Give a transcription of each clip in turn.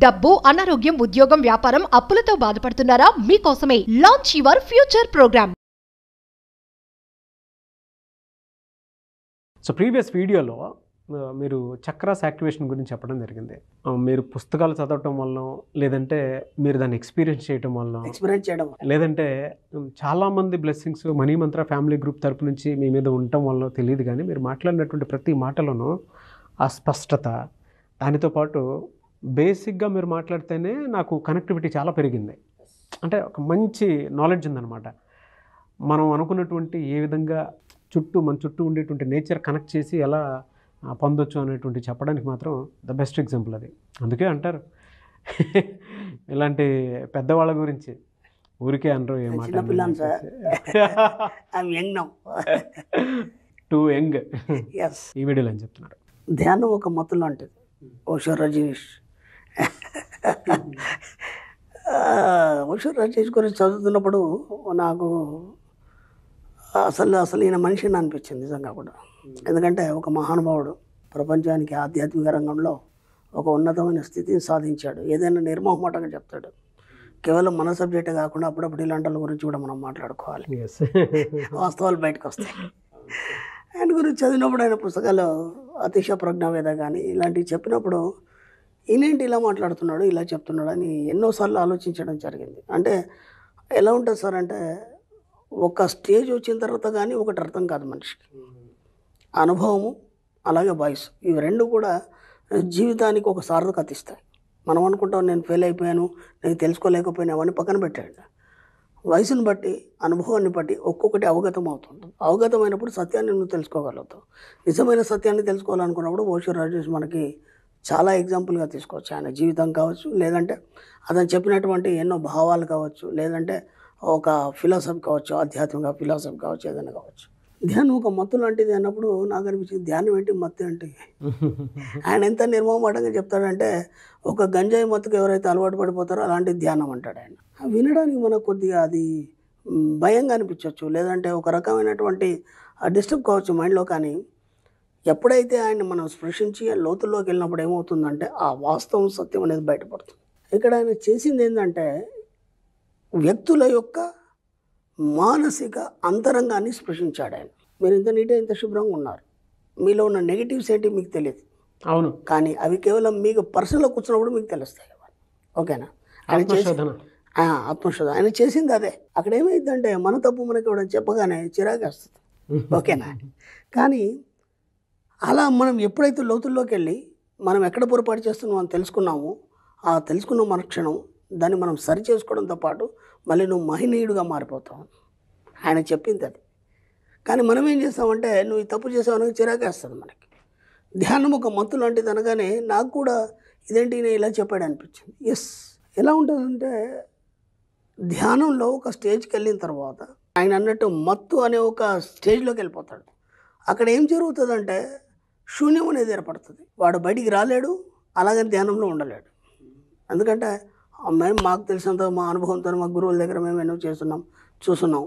డబ్బు, అనారోగ్యం, ఉద్యోగం, వ్యాపారం, అప్పులతో బాధపడుతున్నారా? మీకోసమే launch your future programme. So previous వీడియోలో మీరు చక్రాస్ యాక్టివేషన్ గురించి చెప్పడం జరిగింది. మీరు పుస్తకాలు చదవటం వల్ల, లేదంటే మీరు దాన్ని ఎక్స్పీరియన్స్ చేయడం లేదంటే చాలామంది బ్లెస్సింగ్స్ మనీ మంత్ర ఫ్యామిలీ గ్రూప్ తరపు నుంచి మీ మీద ఉండటం వల్ల తెలియదు, కానీ మీరు మాట్లాడినటువంటి ప్రతి మాటలోనూ ఆ స్పష్టత, దానితో పాటు బేసిక్గా మీరు మాట్లాడితేనే నాకు కనెక్టివిటీ చాలా పెరిగింది. అంటే ఒక మంచి నాలెడ్జ్ ఉందన్నమాట. మనం అనుకున్నటువంటి ఏ విధంగా మన చుట్టూ ఉండేటువంటి నేచర్ కనెక్ట్ చేసి ఎలా పొందొచ్చు అనేటువంటి చెప్పడానికి మాత్రం ద బెస్ట్ ఎగ్జాంపుల్ అది. అందుకే అంటారు ఇలాంటి పెద్దవాళ్ళ గురించి ఊరికే అనరు ఏ మాట. టూ యంగ్ ఈ వీడియోలో అని చెప్తున్నారు. ధ్యానం ఒక మత్తు లాంటిది. ఓషో రజనీష్ గురించి చదువుతున్నప్పుడు నాకు అసలు ఈయన మనిషిని అనిపించింది నిజంగా కూడా. ఎందుకంటే ఒక మహానుభావుడు ప్రపంచానికి ఆధ్యాత్మిక రంగంలో ఒక ఉన్నతమైన స్థితిని సాధించాడు. ఏదైనా నిర్మోహమాటంగా చెప్తాడు. కేవలం మన సబ్జెక్టే కాకుండా అప్పుడప్పుడు ఇలాంటి వాళ్ళ గురించి కూడా మనం మాట్లాడుకోవాలి, వాస్తవాలు బయటకు వస్తాయి. ఆయన గురించి చదివినప్పుడు ఆయన పుస్తకాలు అతిశ ప్రజ్ఞావేద కానీ ఇలాంటివి చెప్పినప్పుడు ఈయనేంటి ఇలా మాట్లాడుతున్నాడు, ఇలా చెప్తున్నాడు అని ఎన్నోసార్లు ఆలోచించడం జరిగింది. అంటే ఎలా ఉంటుంది సార్ అంటే, ఒక స్టేజ్ వచ్చిన తర్వాత కానీ ఒకటి అర్థం కాదు మనిషికి. అనుభవము అలాగే వాయిస్, ఇవి రెండు కూడా జీవితానికి ఒక సార్థకత ఇస్తాయి. మనం అనుకుంటాం నేను ఫెయిల్ అయిపోయాను, నేను తెలుసుకోలేకపోయాను, అవన్నీ పక్కన పెట్టాడు. వయసును బట్టి, అనుభవాన్ని బట్టి ఒక్కొక్కటి అవగతం అవుతుంటుంది. అవగతమైనప్పుడు సత్యాన్ని నువ్వు తెలుసుకోగలుగుతావు. నిజమైన సత్యాన్ని తెలుసుకోవాలనుకున్నప్పుడు ఓషో రాజేష్ మనకి చాలా ఎగ్జాంపుల్గా తీసుకోవచ్చు. ఆయన జీవితం కావచ్చు, లేదంటే అతను చెప్పినటువంటి ఎన్నో భావాలు కావచ్చు, లేదంటే ఒక ఫిలాసఫీ కావచ్చు, ఆధ్యాత్మిక ఫిలాసఫీ కావచ్చు, ఏదైనా కావచ్చు. ధ్యానం ఒక మత్తు లాంటిది అన్నప్పుడు నాకు అనిపించింది, ధ్యానం ఏంటి మత్తు ఏంటి? ఆయన ఎంత నిర్మమాటంగా చెప్తాడంటే, ఒక గంజాయి మత్తుకు ఎవరైతే అలవాటు పడిపోతారో అలాంటి ధ్యానం అంటాడు ఆయన. వినడానికి మనకు కొద్దిగా అది భయంగా అనిపించవచ్చు, లేదంటే ఒక రకమైనటువంటి డిస్టర్బ్ కావచ్చు మైండ్లో. కానీ ఎప్పుడైతే ఆయన మనం స్పృశించి లోతుల్లోకి వెళ్ళినప్పుడు ఏమవుతుందంటే ఆ వాస్తవం, సత్యం అనేది బయటపడుతుంది. ఇక్కడ ఆయన చేసింది ఏంటంటే, వ్యక్తుల యొక్క మానసిక అంతరంగాన్ని స్పృశించాడు ఆయన. మీరు ఇంత నీట్గా ఇంత శుభ్రంగా ఉన్నారు, మీలో ఉన్న నెగిటివ్స్ ఏంటి మీకు తెలియదు. అవును, కానీ అవి కేవలం మీకు పర్సనల్లో కూర్చున్నప్పుడు మీకు తెలుస్తాయి. ఓకేనా? ఆత్మశోధన ఆయన చేసింది అదే. అక్కడ ఏమైందంటే, మన తప్పు మనకి ఎవడని చెప్పగానే చిరాకు వస్తుంది. ఓకేనా? కానీ అలా మనం ఎప్పుడైతే లోతుల్లోకి వెళ్ళి మనం ఎక్కడ పొరపాటు చేస్తున్నాం అని తెలుసుకున్నామో, ఆ తెలుసుకున్న మరుక్షణం దాన్ని మనం సరి చేసుకోవడంతో పాటు మళ్ళీ నువ్వు మహనీయుడిగా మారిపోతావు. ఆయన చెప్పింది అది. కానీ మనం ఏం చేస్తామంటే, నువ్వు ఈ తప్పు చేసావని చిరాకేస్తుంది మనకి. ధ్యానం ఒక మత్తు లాంటిది అనగానే నాకు కూడా ఇదేంటి నేను ఇలా చెప్పాడు అనిపించింది. ఎస్, ఎలా ఉంటుందంటే, ధ్యానంలో ఒక స్టేజ్కి వెళ్ళిన తర్వాత ఆయన అన్నట్టు మత్తు అనే ఒక స్టేజ్లోకి వెళ్ళిపోతాడు. అక్కడ ఏం జరుగుతుందంటే, శూన్యం అనేది ఏర్పడుతుంది. వాడు బయటికి రాలేడు, అలాగని ధ్యానంలో ఉండలేడు. ఎందుకంటే మేము మాకు తెలిసినంత మా అనుభవంతో మా గురువుల దగ్గర మేము ఎన్నో చూస్తున్నాం.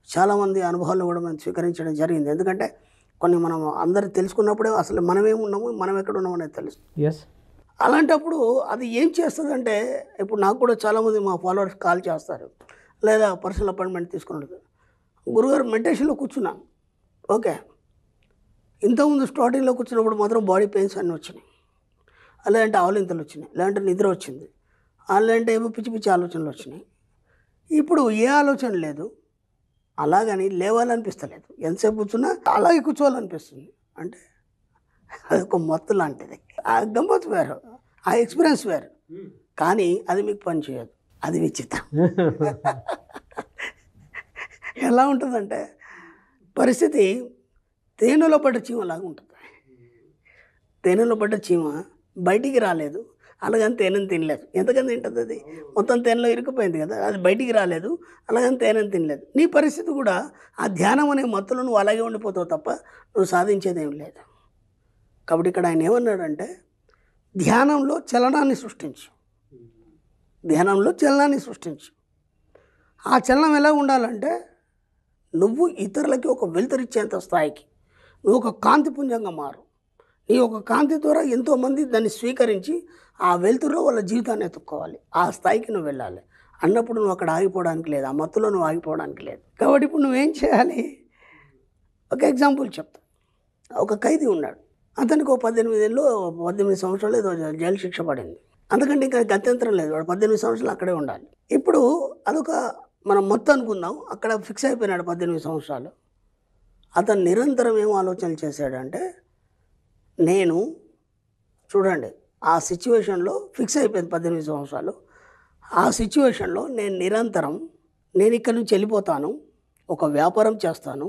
చాలామంది అనుభవాలు కూడా మేము స్వీకరించడం జరిగింది. ఎందుకంటే కొన్ని మనం అందరు తెలుసుకున్నప్పుడే అసలు మనమేమున్నాము, మనం ఎక్కడ ఉన్నాము అనేది తెలుసు. అలాంటప్పుడు అది ఏం చేస్తుందంటే, ఇప్పుడు నాకు కూడా చాలామంది మా ఫాలోవర్స్ కాల్ చేస్తారు, లేదా పర్సనల్ అపాయింట్మెంట్ తీసుకున్నాడు. గురుగారు మెడిటేషన్లో కూర్చున్నాను, ఓకే, ఇంతకుముందు స్టార్టింగ్లో కూర్చున్నప్పుడు మాత్రం బాడీ పెయిన్స్ అన్నీ వచ్చినాయి, లేదంటే ఆవలింతలు వచ్చినాయి, లేదంటే నిద్ర వచ్చింది, లేదంటే ఏమో పిచ్చి పిచ్చి ఆలోచనలు వచ్చినాయి. ఇప్పుడు ఏ ఆలోచన లేదు, అలాగని లేవాలనిపిస్తలేదు. ఎంతసేపు కూర్చున్నా అలాగే కూర్చోవాలనిపిస్తుంది. అంటే అదొక మత్తు లాంటిది. ఆ గమ్మత్తు వేరు, ఆ ఎక్స్పీరియన్స్ వేరు. కానీ అది మీకు పని చేయదు. అది విచిత్రం. ఎలా ఉంటుందంటే, పరిస్థితి తేనెలో పడ్డ చీమలాగా ఉంటుంది. తేనెలో పడ్డ చీమ బయటికి రాలేదు, అలాగని తేనెను తినలేదు. ఎంతకని తింటుంది అది? మొత్తం తేనెలో ఇరుక్కుపోయింది కదా, అది బయటికి రాలేదు, అలాగని తేనెను తినలేదు. నీ పరిస్థితి కూడా ఆ ధ్యానం అనే మత్తులో నువ్వు అలాగే ఉండిపోతావు తప్ప నువ్వు సాధించేది ఏం లేదు. కాబట్టి ఇక్కడ ఆయన ఏమన్నాడంటే, ధ్యానంలో చలనాన్ని సృష్టించు. ధ్యానంలో చలనాన్ని సృష్టించు. ఆ చలనం ఎలా ఉండాలంటే, నువ్వు ఇతరులకి ఒక వెలుతురిచ్చేంత స్థాయికి నువ్వు ఒక కాంతిపుంజంగా మారు. ఈ ఒక కాంతి ద్వారా ఎంతోమంది దాన్ని స్వీకరించి ఆ వెలుతురులో వాళ్ళ జీవితాన్ని ఎత్తుక్కోవాలి. ఆ స్థాయికి నువ్వు వెళ్ళాలి. అన్నప్పుడు నువ్వు అక్కడ ఆగిపోవడానికి లేదు, ఆ మత్తులో నువ్వు ఆగిపోవడానికి లేదు. కాబట్టి ఇప్పుడు నువ్వేం చేయాలి? ఒక ఎగ్జాంపుల్ చెప్తా. ఒక ఖైదీ ఉన్నాడు, అతనికి 18 సంవత్సరాలు ఏదో జైలు శిక్ష పడింది. అందుకంటే ఇంకా గత్యంతరం లేదు, వాడు 18 సంవత్సరాలు అక్కడే ఉండాలి. ఇప్పుడు అదొక మనం మొత్తం అనుకుందాం, అక్కడ ఫిక్స్ అయిపోయినాడు 18 సంవత్సరాలు. అతను నిరంతరం ఏం ఆలోచనలు చేశాడంటే, నేను చూడండి ఆ సిచ్యువేషన్లో ఫిక్స్ అయిపోయింది 18 సంవత్సరాలు. ఆ సిచ్యువేషన్లో నేను నిరంతరం నేను ఇక్కడి నుంచి వెళ్ళిపోతాను, ఒక వ్యాపారం చేస్తాను,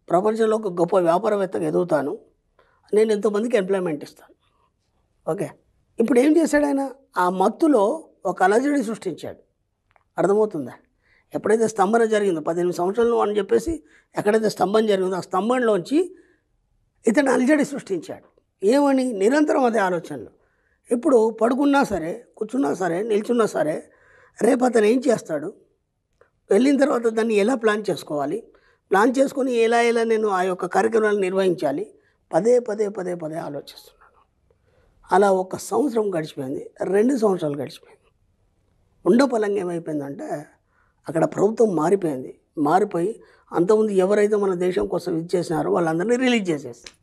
ప్రపంచంలో ఒక గొప్ప వ్యాపారవేత్తగా ఎదుగుతాను, నేను ఎంతోమందికి ఎంప్లాయ్మెంట్ ఇస్తాను. ఓకే, ఇప్పుడు ఏం చేశాడు ఆయన? ఆ మత్తులో ఒక అలజడి సృష్టించాడు. అర్థమవుతుందా? ఎప్పుడైతే స్తంభన జరిగిందో 18 సంవత్సరాలు అని చెప్పేసి ఎక్కడైతే స్తంభం జరిగిందో ఆ స్తంభంలోంచి ఇతను అలజడి సృష్టించాడు. ఏమని? నిరంతరం అదే ఆలోచనలు. ఇప్పుడు పడుకున్నా సరే, కూర్చున్నా సరే, నిల్చున్నా సరే, రేపు అతను ఏం చేస్తాడు, వెళ్ళిన తర్వాత దాన్ని ఎలా ప్లాన్ చేసుకోవాలి, ప్లాన్ చేసుకొని ఎలా నేను ఆ యొక్క కార్యక్రమాలు నిర్వహించాలి, పదే ఆలోచిస్తున్నాను. అలా 1 సంవత్సరం గడిచిపోయింది, 2 సంవత్సరాలు గడిచిపోయింది. ఉండపలంగా ఏమైపోయిందంటే అక్కడ ప్రభుత్వం మారిపోయి అంతకుముందు ఎవరైతే మన దేశం కోసం ఇది చేసినారో వాళ్ళందరినీ రిలీజ్ చేసేస్తారు.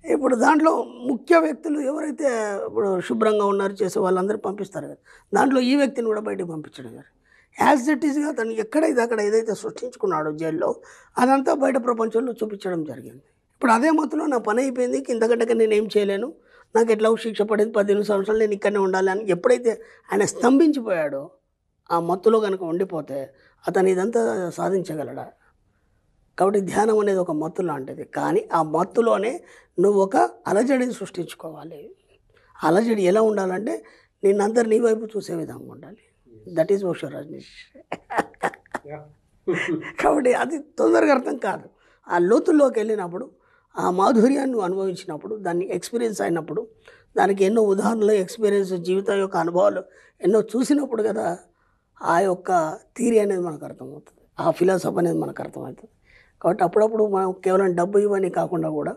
ఇప్పుడు దాంట్లో ముఖ్య వ్యక్తులు ఎవరైతే ఇప్పుడు శుభ్రంగా ఉన్నారు చేసే వాళ్ళందరూ పంపిస్తారు కదా, దాంట్లో ఈ వ్యక్తిని కూడా బయటకు పంపించడం జరిగింది. యాజ్ ఇట్ ఈస్గా తను ఎక్కడైతే అక్కడ ఏదైతే సృష్టించుకున్నాడో జైల్లో అదంతా బయట ప్రపంచంలో చూపించడం జరిగింది. ఇప్పుడు అదే మొత్తంలో నా పని అయిపోయింది, కిందగడ్డగా నేను ఏం చేయలేను, నాకు ఎట్లా శిక్ష పడేది, 18 సంవత్సరాలు నేను ఇక్కడనే ఉండాలి అని ఎప్పుడైతే ఆయన స్తంభించిపోయాడో, ఆ మత్తులో కనుక ఉండిపోతే అతను ఇదంతా సాధించగలడా? కాబట్టి ధ్యానం అనేది ఒక మత్తు లాంటిది. కానీ ఆ మత్తులోనే నువ్వు ఒక అలజడిని సృష్టించుకోవాలి. అలజడి ఎలా ఉండాలంటే నిన్నందరు నీ వైపు చూసే విధంగా ఉండాలి. That is Osho Rajneesh. కాబట్టి అది తొందరగా అర్థం కాదు. ఆ లోతుల్లోకి వెళ్ళినప్పుడు, ఆ మాధుర్యాన్ని నువ్వు అనుభవించినప్పుడు, దాన్ని ఎక్స్పీరియన్స్ అయినప్పుడు, దానికి ఎన్నో ఉదాహరణలు, ఎక్స్పీరియన్స్, జీవితం యొక్క అనుభవాలు ఎన్నో చూసినప్పుడు కదా ఆ యొక్క థియరీ అనేది మనకు అర్థమవుతుంది, ఆ ఫిలాసఫీ అనేది మనకు అర్థమవుతుంది. కాబట్టి అప్పుడప్పుడు మనం కేవలం డబ్బు ఇవన్నీ కాకుండా కూడా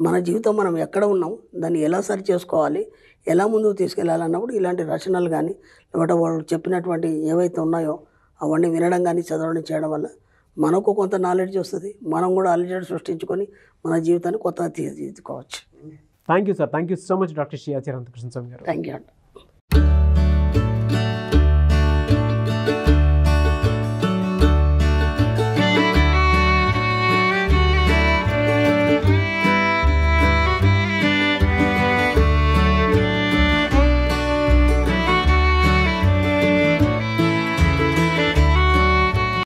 మన జీవితం మనం ఎక్కడ ఉన్నాం, దాన్ని ఎలా సరి చేసుకోవాలి, ఎలా ముందుకు తీసుకెళ్ళాలన్నప్పుడు ఇలాంటి రచనలు కానీ లేకపోతే వాళ్ళు చెప్పినటువంటి ఏవైతే ఉన్నాయో అవన్నీ వినడం కానీ చదవడం చేయడం వల్ల మనకు కొంత నాలెడ్జ్ వస్తుంది. మనం కూడా అలజడి సృష్టించుకొని మన జీవితాన్ని కొత్తగా తీర్చిదిద్దుకోవచ్చు. Thank you sir, thank you so much doctor Shri Acharya Anantakrishna Swami garu. Thank you.